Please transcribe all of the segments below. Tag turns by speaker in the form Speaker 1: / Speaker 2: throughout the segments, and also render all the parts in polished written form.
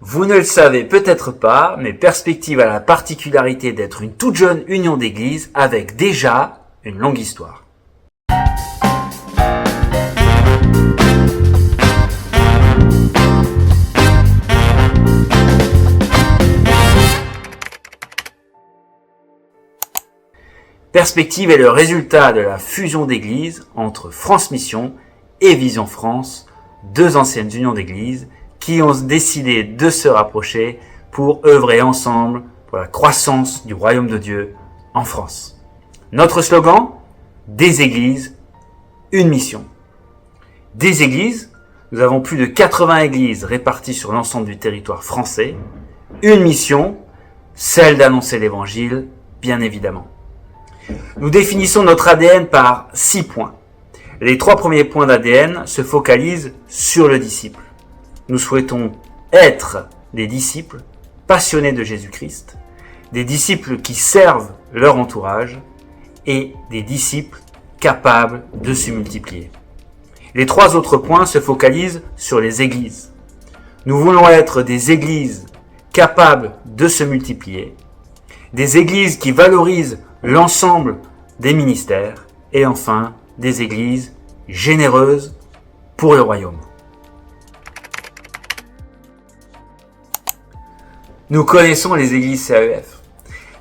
Speaker 1: Vous ne le savez peut-être pas, mais Perspective a la particularité d'être une toute jeune union d'églises avec déjà une longue histoire. Perspective est le résultat de la fusion d'églises entre France Mission et Vision France, deux anciennes unions d'églises qui ont décidé de se rapprocher pour œuvrer ensemble pour la croissance du royaume de Dieu en France. Notre slogan, des églises, une mission. Des églises, nous avons plus de 80 églises réparties sur l'ensemble du territoire français. Une mission, celle d'annoncer l'évangile, bien évidemment. Nous définissons notre ADN par 6 points. Les 3 premiers points d'ADN se focalisent sur le disciple. Nous souhaitons être des disciples passionnés de Jésus-Christ, des disciples qui servent leur entourage et des disciples capables de se multiplier. Les 3 autres points se focalisent sur les églises. Nous voulons être des églises capables de se multiplier, des églises qui valorisent l'ensemble des ministères et enfin des églises généreuses pour le royaume. Nous connaissons les églises CAEF.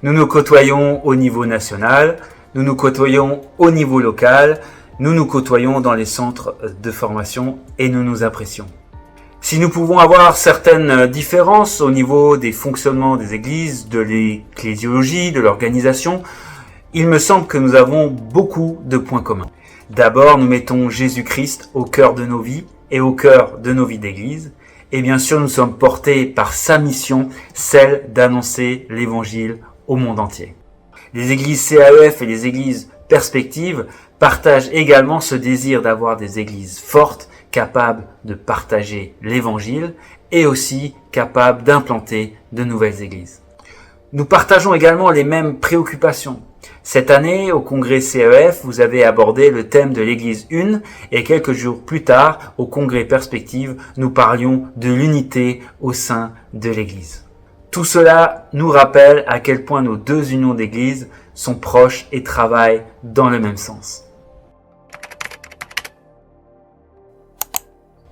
Speaker 1: Nous nous côtoyons au niveau national, nous nous côtoyons au niveau local, nous nous côtoyons dans les centres de formation et nous nous apprécions. Si nous pouvons avoir certaines différences au niveau des fonctionnements des églises, de l'ecclésiologie, de l'organisation, il me semble que nous avons beaucoup de points communs. D'abord, nous mettons Jésus-Christ au cœur de nos vies et au cœur de nos vies d'église. Et bien sûr, nous sommes portés par sa mission, celle d'annoncer l'évangile au monde entier. Les églises CAEF et les églises Perspective partagent également ce désir d'avoir des églises fortes, capables de partager l'évangile et aussi capables d'implanter de nouvelles églises. Nous partageons également les mêmes préoccupations. Cette année, au congrès CEF, vous avez abordé le thème de l'Église une et quelques jours plus tard, au congrès Perspective, nous parlions de l'unité au sein de l'Église. Tout cela nous rappelle à quel point nos deux unions d'églises sont proches et travaillent dans le même sens.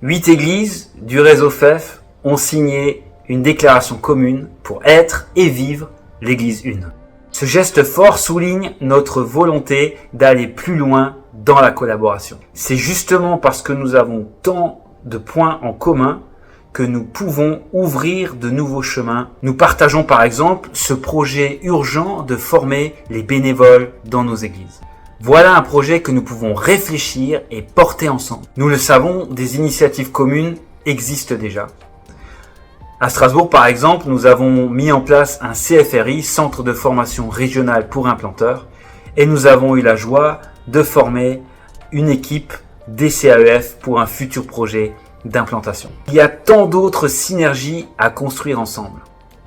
Speaker 1: 8 églises du réseau FEF ont signé une déclaration commune pour être et vivre l'Église une. Ce geste fort souligne notre volonté d'aller plus loin dans la collaboration. C'est justement parce que nous avons tant de points en commun que nous pouvons ouvrir de nouveaux chemins. Nous partageons par exemple ce projet urgent de former les bénévoles dans nos églises. Voilà un projet que nous pouvons réfléchir et porter ensemble. Nous le savons, des initiatives communes existent déjà. À Strasbourg, par exemple, nous avons mis en place un CFRI, Centre de formation régional pour implanteurs, et nous avons eu la joie de former une équipe des CAEF pour un futur projet d'implantation. Il y a tant d'autres synergies à construire ensemble.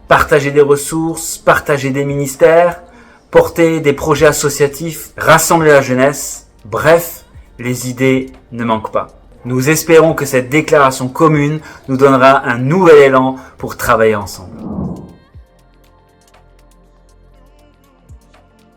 Speaker 1: Partager des ressources, partager des ministères, porter des projets associatifs, rassembler la jeunesse, bref, les idées ne manquent pas. Nous espérons que cette déclaration commune nous donnera un nouvel élan pour travailler ensemble.